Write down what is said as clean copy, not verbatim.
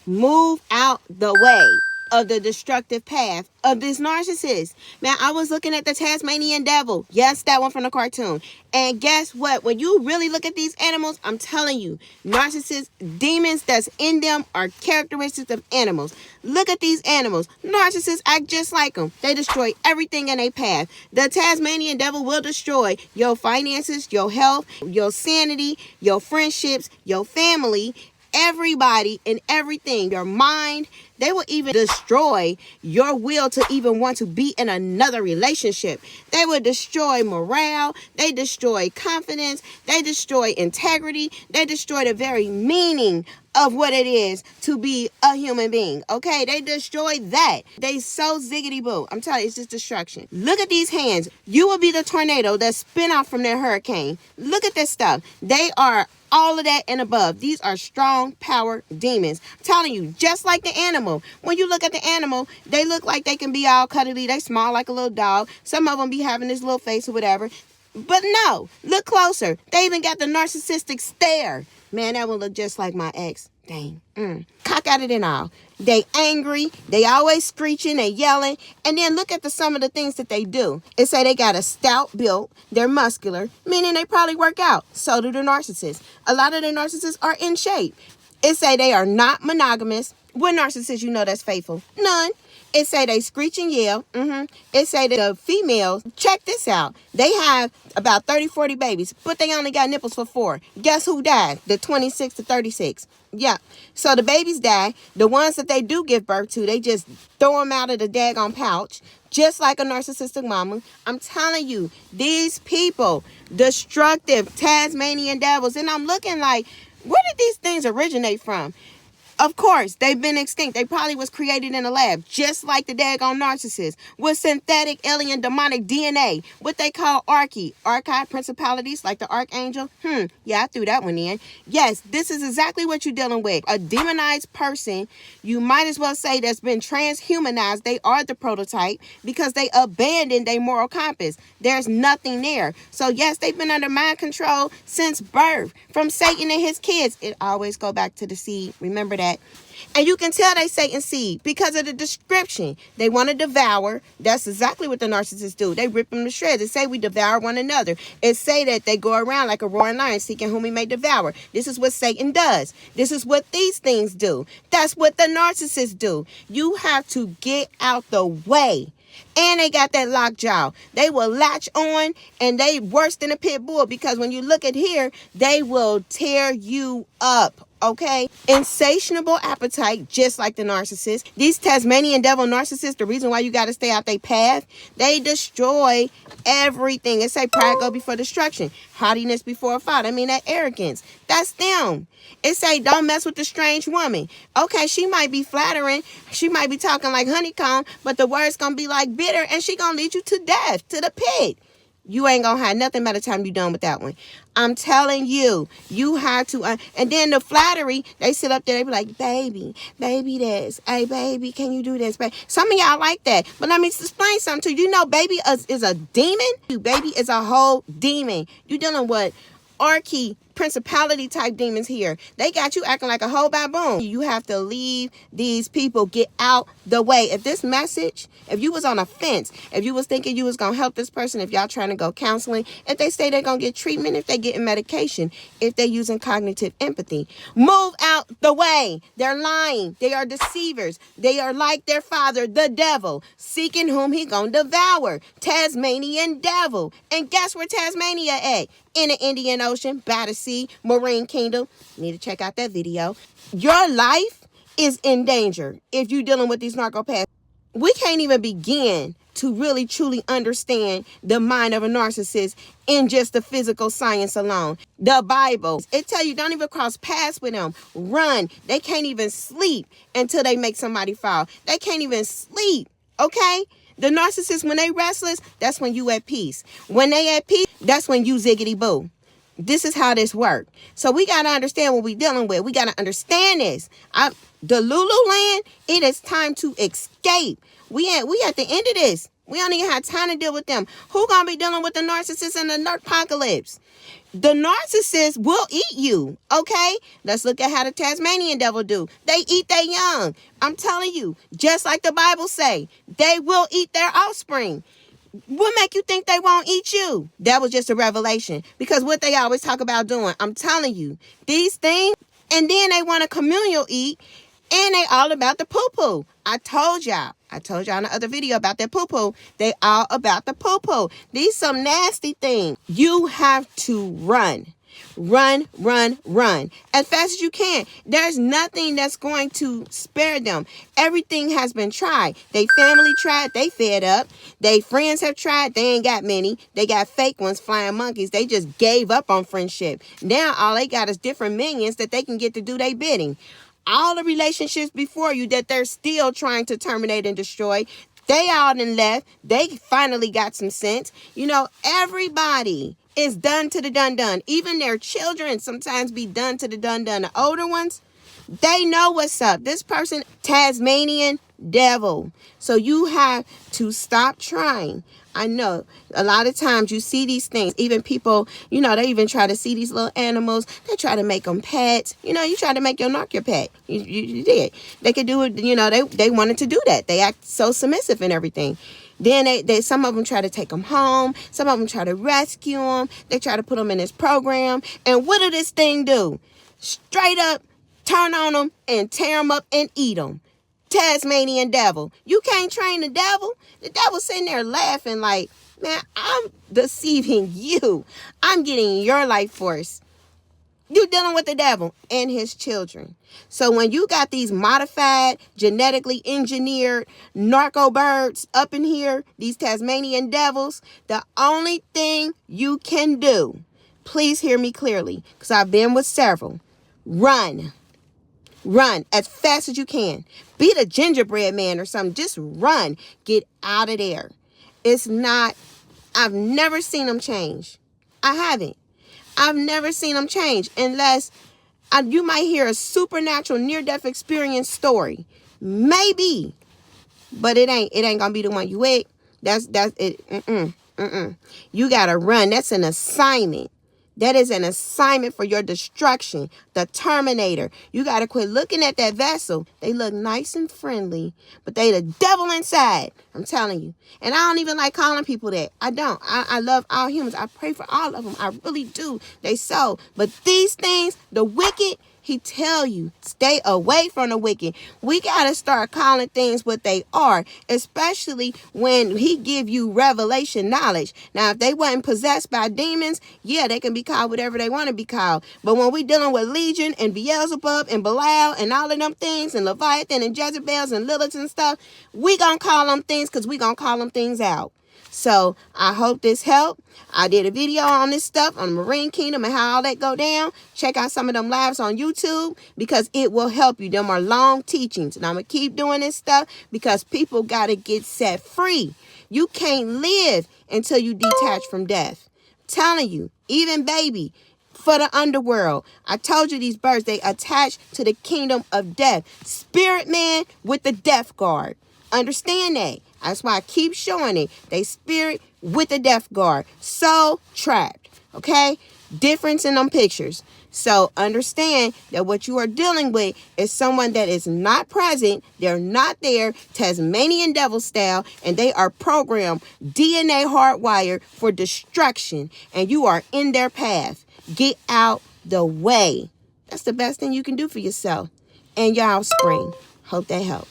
Move out the way of the destructive path of this narcissist. Man, I was looking at the Tasmanian devil. Yes, that one from the cartoon. And guess what? When you really look at these animals, I'm telling you, narcissists, demons that's in them are characteristics of animals. Look at these animals. Narcissists act just like them. They destroy everything in their path. The Tasmanian devil will destroy your finances, your health, your sanity, your friendships, your family, everybody and everything, your mind. They will even destroy your will to even want to be in another relationship. They will destroy morale. They destroy confidence. They destroy integrity. They destroy the very meaning of what it is to be a human being. Okay, they destroy that. They so ziggity boo. I'm telling you, it's just destruction. Look at these hands. You will be the tornado that spin off from their hurricane. Look at this stuff. They are all of that and above. These are strong power demons. I'm telling you, just like the animal. When you look at the animal, they look like they can be all cuddly. They small like a little dog. Some of them be having this little face or whatever. But no, look closer. They even got the narcissistic stare. Man, that one look just like my ex. Dang. Cock at it and all. They angry. They always screeching. They yelling. And then look at some of the things that they do. It say they got a stout build. They're muscular, meaning they probably work out. So do the narcissists. A lot of the narcissists are in shape. It say they are not monogamous. What narcissist you know that's faithful? None. It say they screech and yell. It say that the females, check this out. They have about 30, 40 babies, but they only got nipples for 4. Guess who died? The 26 to 36. Yeah. So the babies die. The ones that they do give birth to, they just throw them out of the daggone pouch, just like a narcissistic mama. I'm telling you, these people, destructive Tasmanian devils. And I'm looking like, where did these things originate from? Of course, they've been extinct. They probably was created in a lab, just like the daggone narcissist, with synthetic alien demonic DNA, what they call archive principalities, like the archangel. Yeah, I threw that one in. Yes, this is exactly what you're dealing with. A demonized person, you might as well say, that's been transhumanized. They are the prototype because they abandoned their moral compass. There's nothing there. So yes, they've been under mind control since birth, from Satan and his kids. It always go back to the seed. Remember that. And you can tell they Satan's seed because of the description. They want to devour. That's exactly what the narcissists do. They rip them to shreds. They say we devour one another. It say that they go around like a roaring lion seeking whom he may devour. This is what Satan does. This is what these things do. That's what the narcissists do. You have to get out the way. And they got that lockjaw. They will latch on, and they worse than a pit bull, because when you look at here, they will tear you up. Okay? Insatiable appetite, just like the narcissist. These Tasmanian devil narcissists, the reason why you got to stay out their path, they destroy everything. It say pride go before destruction. Haughtiness before a fall. I mean, that arrogance. That's them. It say don't mess with the strange woman. Okay, she might be flattering. She might be talking like honeycomb, but the word's going to be like bitter, and she going to lead you to death, to the pit. You ain't going to have nothing by the time you're done with that one. I'm telling you, you have to. And then the flattery, they sit up there, they be like, baby this. Hey, baby, can you do this? Some of y'all like that. But let me explain something to you. You know, baby is a demon. Baby is a whole demon. You dealing with principality type demons here. They got you acting like a whole baboon. You have to leave these people. Get out the way. If this message, if you was on a fence, if you was thinking you was going to help this person, if y'all trying to go counseling, if they say they're going to get treatment, if they getting medication, if they using cognitive empathy, move out the way. They're lying. They are deceivers. They are like their father, the devil, seeking whom he going to devour. Tasmanian devil. And guess where Tasmania at? In the Indian Ocean, by the sea, marine kingdom. Need to check out that video. Your life is in danger if you're dealing with these narcopaths. We can't even begin to really truly understand the mind of a narcissist in just the physical science alone. The Bible, it tell you don't even cross paths with them. Run. They can't even sleep until they make somebody fall. They can't even sleep. Okay? The narcissist, when they restless, that's when you at peace. When they at peace, that's when you ziggity boo. This is how this works. So we got to understand what we're dealing with. We got to understand this. The Lululand, it is time to escape. We at the end of this. We don't even have time to deal with them. Who gonna be dealing with the narcissist and the apocalypse? The narcissist will eat you, okay? Let's look at how the Tasmanian devil do. They eat their young. I'm telling you, just like the Bible say, they will eat their offspring. What make you think they won't eat you? That was just a revelation. Because what they always talk about doing, I'm telling you, these things, and then they want a communal eat, and they all about the poo-poo. I told y'all in the other video about that poo-poo. They all about the poo-poo. These some nasty things. You have to run. Run as fast as you can. There's nothing that's going to spare them. Everything has been tried. They family tried, they fed up. They friends have tried, they ain't got many. They got fake ones, flying monkeys. They just gave up on friendship. Now all they got is different minions that they can get to do their bidding. All the relationships before you that they're still trying to terminate and destroy, they all done left. They finally got some sense. You know, everybody is done to the done. Even their children sometimes be done to the done. The older ones, they know what's up. This person, Tasmanian devil. So you have to stop trying. I know a lot of times you see these things, even people, you know, they even try to see these little animals. They try to make them pets. You know, you try to make your narc your pet. You did. They could do it. You know, they wanted to do that. They act so submissive and everything. Then they some of them try to take them home. Some of them try to rescue them. They try to put them in this program. And what did this thing do? Straight up turn on them and tear them up and eat them. Tasmanian devil. You can't train the devil. The devil's sitting there laughing like, man, I'm deceiving you. I'm getting your life force. You're dealing with the devil and his children. So when you got these modified, genetically engineered narco birds up in here, these Tasmanian devils, the only thing you can do, please hear me clearly, because I've been with several, run as fast as you can. Be the gingerbread man or something. Just run. Get out of there. It's not, I've never seen them change. I haven't. I've never seen them change unless you might hear a supernatural near-death experience story. Maybe. But it ain't gonna be the one you with. That's it. You gotta run. That's an assignment. That is an assignment for your destruction. The Terminator. You got to quit looking at that vessel. They look nice and friendly, but they the devil inside. I'm telling you. And I don't even like calling people that. I don't. I love all humans. I pray for all of them. I really do. They so. But these things, the wicked, he tell you, stay away from the wicked. We got to start calling things what they are, especially when he give you revelation knowledge. Now, if they wasn't possessed by demons, yeah, they can be called whatever they want to be called. But when we dealing with Legion and Beelzebub and Belial and all of them things and Leviathan and Jezebels and Lilith and stuff, we going to call them things because we going to call them things out. So I hope this helped. I did a video on this stuff on the Marine Kingdom and how all that go down. Check out some of them lives on YouTube because it will help you. Them are long teachings. And I'm going to keep doing this stuff because people got to get set free. You can't live until you detach from death. I'm telling you, even baby, for the underworld. I told you these birds, they attach to the kingdom of death. Spirit man with the death guard. Understand that. That's why I keep showing it. They spirit with the death guard. So trapped. Okay? Difference in them pictures. So understand that what you are dealing with is someone that is not present. They're not there. Tasmanian devil style. And they are programmed DNA hardwired for destruction. And you are in their path. Get out the way. That's the best thing you can do for yourself and your offspring. Hope that helped.